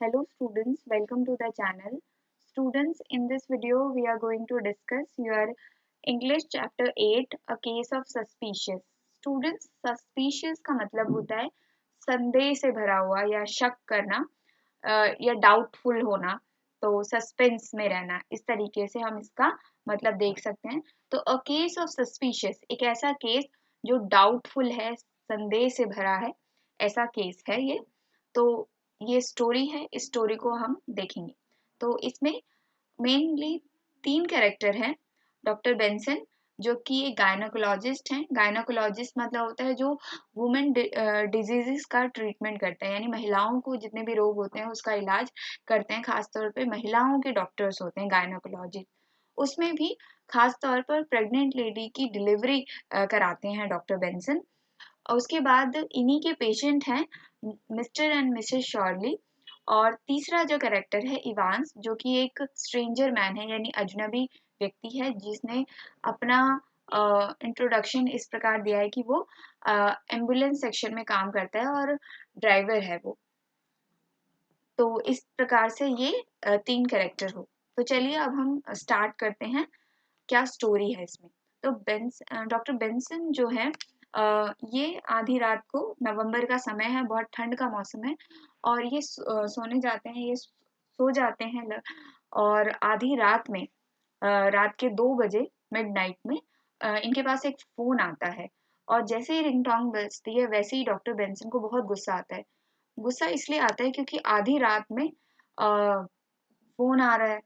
Hello students, welcome to the channel. Students, in this video we are going to discuss your English chapter 8, a case of suspicious. Students, suspicious का मतलब होता है संदेह से भरा हुआ या शक करना या डाउटफुल होना, तो सस्पेंस में रहना, इस तरीके से हम इसका मतलब देख सकते हैं। तो अ केस ऑफ सस्पिशियस एक ऐसा केस जो डाउटफुल है, संदेह से भरा है, ऐसा केस है ये। तो ये स्टोरी है, इस स्टोरी को हम देखेंगे। तो इसमें मेनली 3 कैरेक्टर हैं। डॉक्टर बेंसन जो कि एक गायनोकोलॉजिस्ट हैं। गायनोकोलॉजिस्ट मतलब होता है जो वुमेन डिजीजेस का ट्रीटमेंट करता है, यानी महिलाओं को जितने भी रोग होते हैं उसका इलाज करते हैं। खासतौर पे महिलाओं के डॉक्टर्स होते हैं गायनोकोलॉजिस्ट। उसमें भी खास तौर पर प्रेग्नेंट लेडी की डिलीवरी कराते हैं डॉक्टर बेंसन। और उसके बाद इन्हीं के पेशेंट हैं मिस्टर एंड मिसेस शॉर्ली। और तीसरा जो कैरेक्टर है इवांस, जो कि एक स्ट्रेंजर मैन है, यानी अजनबी व्यक्ति है, जिसने अपना इंट्रोडक्शन इस प्रकार दिया है कि वो एम्बुलेंस सेक्शन में काम करता है और ड्राइवर है वो। तो इस प्रकार से ये 3 कैरेक्टर हो। तो चलिए अब हम स्टार्ट करते हैं, क्या स्टोरी है इसमें। तो डॉक्टर बेंसन जो है, ये आधी रात को, नवंबर का समय है, बहुत ठंड का मौसम है, और ये सोने जाते हैं, ये सो जाते हैं और आधी रात में, रात के 2 बजे मिडनाइट में इनके पास एक फोन आता है। और जैसे ही रिंगटोन बजती है वैसे ही डॉक्टर बेंसन को बहुत गुस्सा आता है। गुस्सा इसलिए आता है क्योंकि आधी रात में फोन आ रहा है,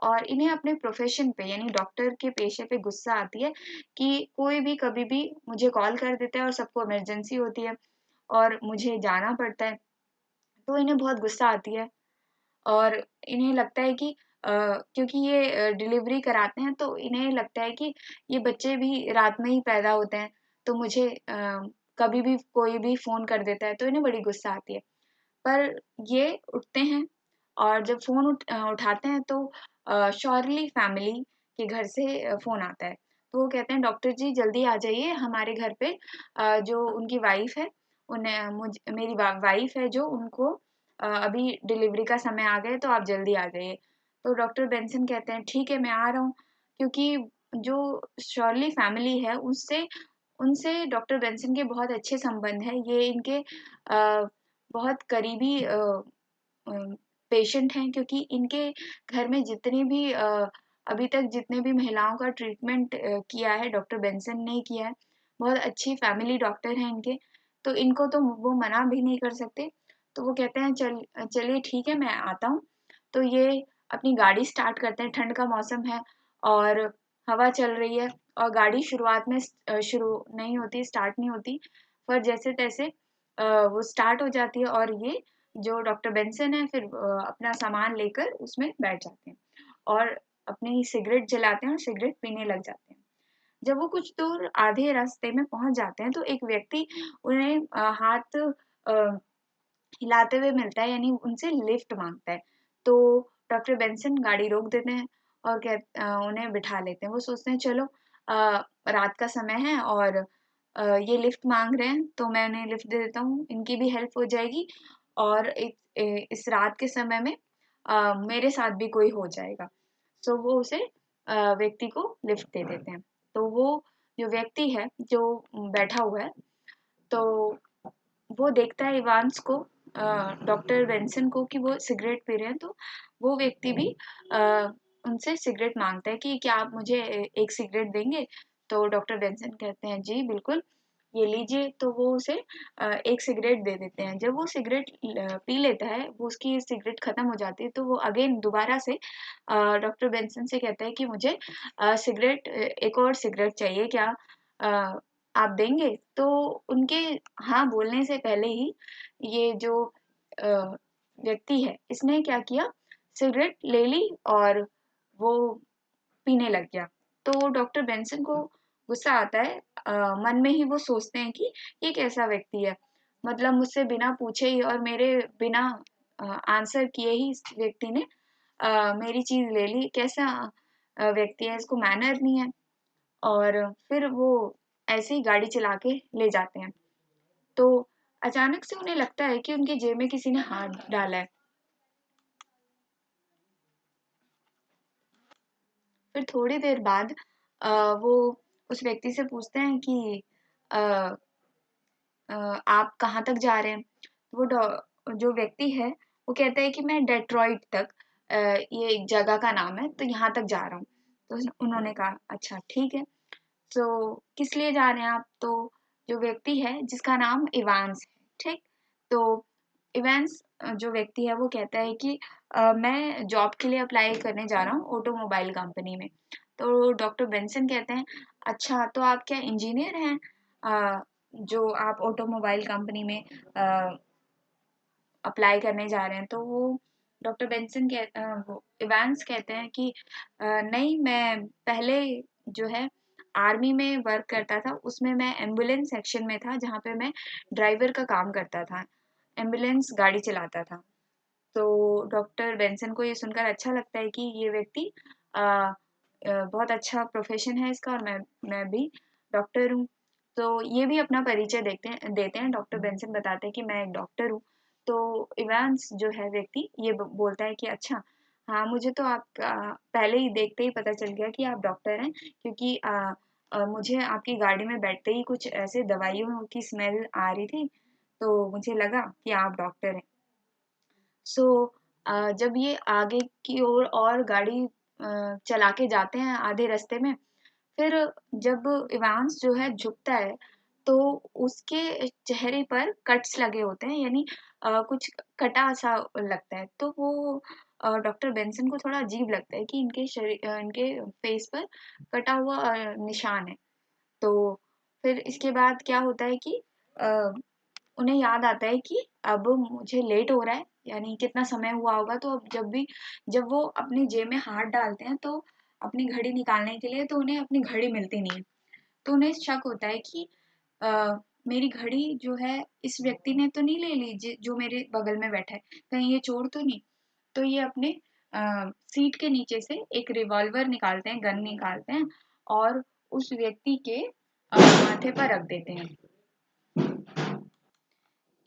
और इन्हें अपने प्रोफेशन पे, यानी डॉक्टर के पेशे पे गुस्सा आती है कि कोई भी कभी भी मुझे कॉल कर देता है और सबको इमरजेंसी होती है और मुझे जाना पड़ता है। तो इन्हें बहुत गुस्सा आती है और इन्हें लगता है कि क्योंकि ये डिलीवरी कराते हैं, तो इन्हें लगता है कि ये बच्चे भी रात में ही पैदा होते हैं, तो मुझे कभी भी कोई भी फ़ोन कर देता है, तो इन्हें बड़ी गुस्सा आती है। पर ये उठते हैं और जब फ़ोन उठाते हैं तो शॉर्ली फैमिली के घर से फ़ोन आता है। तो वो कहते हैं, डॉक्टर जी जल्दी आ जाइए हमारे घर पे, जो उनकी वाइफ़ है, उन्हें मेरी वाइफ़ है जो, उनको अभी डिलीवरी का समय आ गया है, तो आप जल्दी आ जाइए। तो डॉक्टर बेंसन कहते हैं ठीक है, मैं आ रहा हूँ। क्योंकि जो शॉर्ली फैमिली है उससे उनसे डॉक्टर बेंसन के बहुत अच्छे संबंध हैं। ये इनके बहुत करीबी पेशेंट हैं, क्योंकि इनके घर में जितनी भी अभी तक जितने भी महिलाओं का ट्रीटमेंट किया है डॉक्टर बेंसन ने ही किया है। बहुत अच्छी फैमिली डॉक्टर हैं इनके, तो इनको तो वो मना भी नहीं कर सकते। तो वो कहते हैं चलिए ठीक है, मैं आता हूँ। तो ये अपनी गाड़ी स्टार्ट करते हैं, ठंड का मौसम है और हवा चल रही है, और गाड़ी शुरुआत में शुरू नहीं होती, स्टार्ट नहीं होती, पर जैसे तैसे वो स्टार्ट हो जाती है, और ये जो डॉक्टर बेंसन है फिर अपना सामान लेकर उसमें बैठ जाते हैं और अपनी सिगरेट जलाते हैं और सिगरेट पीने लग जाते हैं। जब वो कुछ दूर आधे रास्ते में पहुंच जाते हैं तो एक व्यक्ति उन्हें हाथ हिलाते हुए मिलता है, यानी उनसे लिफ्ट मांगता है। तो डॉक्टर बेंसन गाड़ी रोक देते हैं और उन्हें बिठा लेते हैं। वो सोचते हैं चलो, रात का समय है और ये लिफ्ट मांग रहे हैं, तो मैं उन्हें लिफ्ट दे देता हूँ, इनकी भी हेल्प हो जाएगी और इस रात के समय में मेरे साथ भी कोई हो जाएगा। सो वो उसे व्यक्ति को लिफ्ट दे देते हैं। तो वो जो व्यक्ति है जो बैठा हुआ है, तो वो देखता है इवांस को, डॉक्टर बेंसन को, कि वो सिगरेट पी रहे हैं। तो वो व्यक्ति भी अ, उनसे सिगरेट मांगता है कि क्या आप मुझे एक सिगरेट देंगे। तो डॉक्टर बेंसन कहते हैं जी बिल्कुल, ये लीजिए। तो वो उसे एक सिगरेट दे देते हैं। जब वो सिगरेट पी लेता है, वो उसकी सिगरेट खत्म हो जाती है, तो वो अगेन दोबारा से डॉक्टर बेंसन से कहता है कि मुझे सिगरेट, एक और सिगरेट चाहिए, क्या अ, आप देंगे। तो उनके हाँ बोलने से पहले ही ये जो अ, व्यक्ति है, इसने क्या किया, सिगरेट ले ली और वो पीने लग गया। तो डॉक्टर बेंसन को गुस्सा आता है। मन में ही वो सोचते हैं कि ये कैसा व्यक्ति है, मतलब मुझसे बिना पूछे ही और मेरे बिना आंसर किए ही इस व्यक्ति ने मेरी चीज ले ली, कैसा व्यक्ति है, इसको मैनर नहीं है। और फिर वो ऐसे ही गाड़ी चला के ले जाते हैं। तो अचानक से उन्हें लगता है कि उनकी जेब में किसी ने हाथ डाला है। फिर थोड़ी देर बाद वो उस व्यक्ति से पूछते हैं कि अ, आप कहाँ तक जा रहे हैं? वो जो व्यक्ति है वो कहता है कि मैं डेट्रॉइट तक, ये एक जगह का नाम है, तो यहाँ तक जा रहा हूँ। तो उन्होंने कहा अच्छा ठीक है। तो किस लिए जा रहे हैं आप? तो जो व्यक्ति है जिसका नाम इवांस है, ठीक। तो इवांस जो व्यक्ति है वो कहता है कि मैं जॉब के लिए अप्लाई करने जा रहा हूँ ऑटोमोबाइल कंपनी में। तो डॉक्टर बेंसन कहते हैं अच्छा तो आप क्या इंजीनियर हैं, जो आप ऑटोमोबाइल कंपनी में अप्लाई करने जा रहे हैं? तो वो डॉक्टर बेंसन वो इवांस कहते हैं कि नहीं, मैं पहले जो है आर्मी में वर्क करता था, उसमें मैं एम्बुलेंस सेक्शन में था जहाँ पे मैं ड्राइवर का काम करता था, एम्बुलेंस गाड़ी चलाता था। तो डॉक्टर बेंसन को ये सुनकर अच्छा लगता है कि ये व्यक्ति बहुत अच्छा प्रोफेशन है इसका, और मैं भी डॉक्टर हूँ। तो ये भी अपना परिचय देते हैं। डॉक्टर बेंसन बताते हैं कि मैं एक डॉक्टर हूँ। तो इवांस जो है व्यक्ति ये बोलता है कि अच्छा, हाँ मुझे तो आपका पहले ही देखते ही पता चल गया कि आप डॉक्टर हैं, क्योंकि मुझे आपकी गाड़ी में बैठते ही कुछ ऐसे दवाइयों की स्मेल आ रही थी, तो मुझे लगा कि आप डॉक्टर हैं। सो जब ये आगे की ओर और गाड़ी चला के जाते हैं आधे रास्ते में, फिर जब इवांस जो है झुकता है तो उसके चेहरे पर कट्स लगे होते हैं, यानी कुछ कटा सा लगता है। तो वो डॉक्टर बेंसन को थोड़ा अजीब लगता है कि इनके फेस पर कटा हुआ निशान है। तो फिर इसके बाद क्या होता है कि अ, उन्हें याद आता है कि अब मुझे लेट हो रहा है, यानी कितना समय हुआ होगा। तो अब जब वो अपनी जेब में हाथ डालते हैं तो अपनी घड़ी निकालने के लिए, तो उन्हें अपनी घड़ी मिलती नहीं है। तो उन्हें शक होता है कि मेरी घड़ी जो है इस व्यक्ति ने तो नहीं ले ली, जो मेरे बगल में बैठा है, कहीं ये चोर तो नहीं। तो ये अपने सीट के नीचे से एक रिवॉल्वर निकालते हैं, गन निकालते हैं, और उस व्यक्ति के माथे पर रख देते हैं।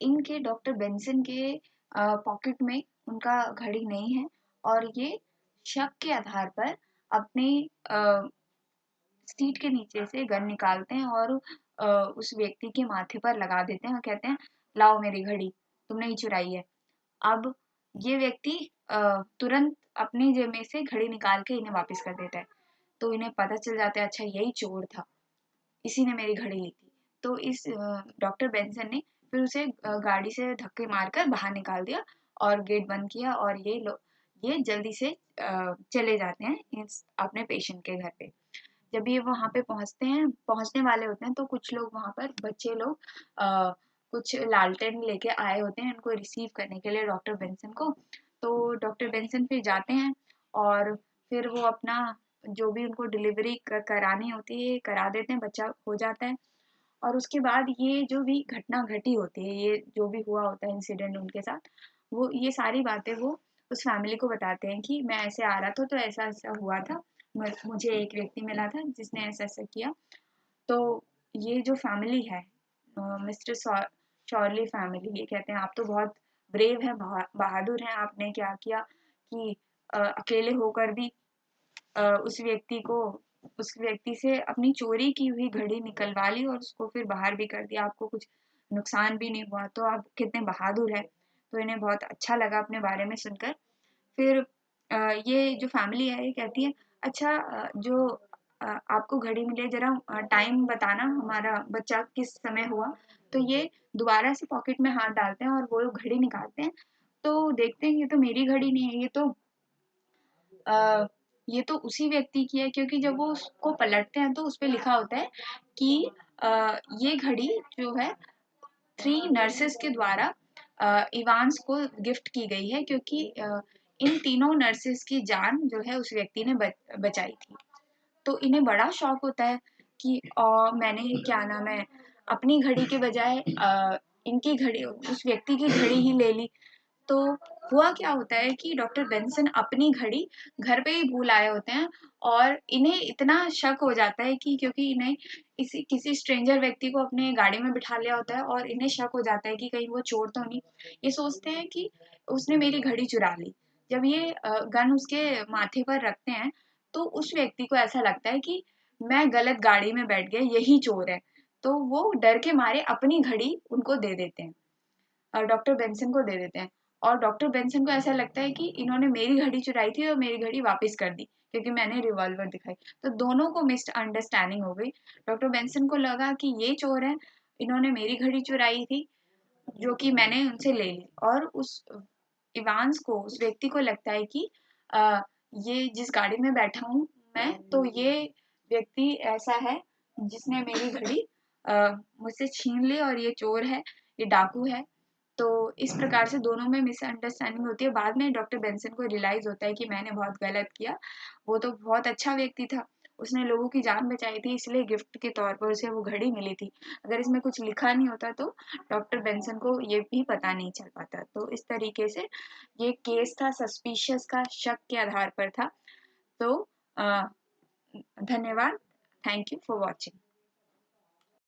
इनके डॉक्टर बेंसन के पॉकेट में उनका घड़ी नहीं है, और ये शक के आधार पर अपने सीट के नीचे से गन निकालते हैं और उस व्यक्ति के माथे पर लगा देते हैं और कहते हैं लाओ मेरी घड़ी, तुमने ही चुराई है। अब ये व्यक्ति तुरंत अपनी जेब में से घड़ी निकाल के इन्हें वापस कर देता है। तो इन्हें पता चल जाता है अच्छा यही चोर था, इसी ने मेरी घड़ी ली थी। तो इस डॉक्टर बेंसन ने फिर उसे गाड़ी से धक्के मारकर बाहर निकाल दिया और गेट बंद किया, और ये जल्दी से चले जाते हैं अपने पेशेंट के घर पे। जब ये वहाँ पे पहुँचने वाले होते हैं, तो कुछ लोग वहाँ पर, बच्चे लोग कुछ लालटेन लेके आए होते हैं इनको रिसीव करने के लिए, डॉक्टर बेंसन को। तो डॉक्टर बेंसन फिर जाते हैं और फिर वो अपना जो भी उनको डिलीवरी करानी होती है करा देते हैं, बच्चा हो जाता है। और उसके बाद ये जो भी घटना घटी होती है, ये जो भी हुआ होता है इंसिडेंट उनके साथ, वो ये सारी बातें वो उस फैमिली को बताते हैं कि मैं ऐसे आ रहा था तो ऐसा ऐसा हुआ था, मुझे एक व्यक्ति मिला था जिसने ऐसा ऐसा किया। तो ये जो फैमिली है, मिस्टर शॉर्ली फैमिली, ये कहते हैं आप तो बहुत ब्रेव हैं, बहादुर हैं, आपने क्या किया कि अकेले होकर भी उस व्यक्ति को उस व्यक्ति से अपनी चोरी की हुई घड़ी निकलवा ली और उसको फिर बाहर भी कर दिया, आपको कुछ नुकसान भी नहीं हुआ, तो आप कितने बहादुर हैं। तो इन्हें बहुत अच्छा लगा अपने बारे में सुनकर। फिर ये जो फैमिली है ये कहती है अच्छा, जो आपको घड़ी मिली है, जरा टाइम बताना हमारा बच्चा किस समय हुआ। तो ये दोबारा से पॉकेट में हाथ डालते हैं और वो घड़ी निकालते हैं, तो देखते हैं ये तो मेरी घड़ी नहीं है, ये तो उसी व्यक्ति की है, क्योंकि जब वो उसको पलटते हैं तो उसपे लिखा होता है कि ये घड़ी जो है 3 नर्सेस के द्वारा इवांस को गिफ्ट की गई है, क्योंकि इन तीनों नर्सेस की जान जो है उस व्यक्ति ने बचाई थी। तो इन्हें बड़ा शौक होता है कि मैंने क्या नाम है अपनी घड़ी के बजाय इनकी घड़ी, उस व्यक्ति की घड़ी ही ले ली। तो हुआ क्या होता है कि डॉक्टर बेंसन अपनी घड़ी घर पे ही भूल आए होते हैं, और इन्हें इतना शक हो जाता है कि क्योंकि इन्हें किसी स्ट्रेंजर व्यक्ति को अपने गाड़ी में बिठा लिया होता है, और इन्हें शक हो जाता है कि कहीं वो चोर तो नहीं। ये सोचते हैं कि उसने मेरी घड़ी चुरा ली। जब ये गन उसके माथे पर रखते हैं तो उस व्यक्ति को ऐसा लगता है कि मैं गलत गाड़ी में बैठ गया, यही चोर है। तो वो डर के मारे अपनी घड़ी उनको दे देते हैं और डॉक्टर बेंसन को दे देते हैं। और डॉक्टर बेंसन को ऐसा लगता है कि इन्होंने मेरी घड़ी चुराई थी और मेरी घड़ी वापस कर दी क्योंकि मैंने रिवॉल्वर दिखाई। तो दोनों को मिसअंडरस्टैंडिंग हो गई। डॉक्टर बेंसन को लगा कि ये चोर है, इन्होंने मेरी घड़ी चुराई थी जो कि मैंने उनसे ले ली। और उस इवांस को, उस व्यक्ति को लगता है कि ये जिस गाड़ी में बैठा हूँ मैं, तो ये व्यक्ति ऐसा है जिसने मेरी घड़ी मुझसे छीन ली और ये चोर है, ये डाकू है। तो इस प्रकार से दोनों में मिसअंडरस्टैंडिंग होती है। बाद में डॉक्टर बेंसन को रियलाइज होता है कि मैंने बहुत गलत किया, वो तो बहुत अच्छा व्यक्ति था, उसने लोगों की जान बचाई थी, इसलिए गिफ्ट के तौर पर उसे वो घड़ी मिली थी। अगर इसमें कुछ लिखा नहीं होता तो डॉक्टर बेंसन को ये भी पता नहीं चल पाता। तो इस तरीके से ये केस था, सस्पिशियस का, शक के आधार पर था। तो धन्यवाद। Thank you for watching.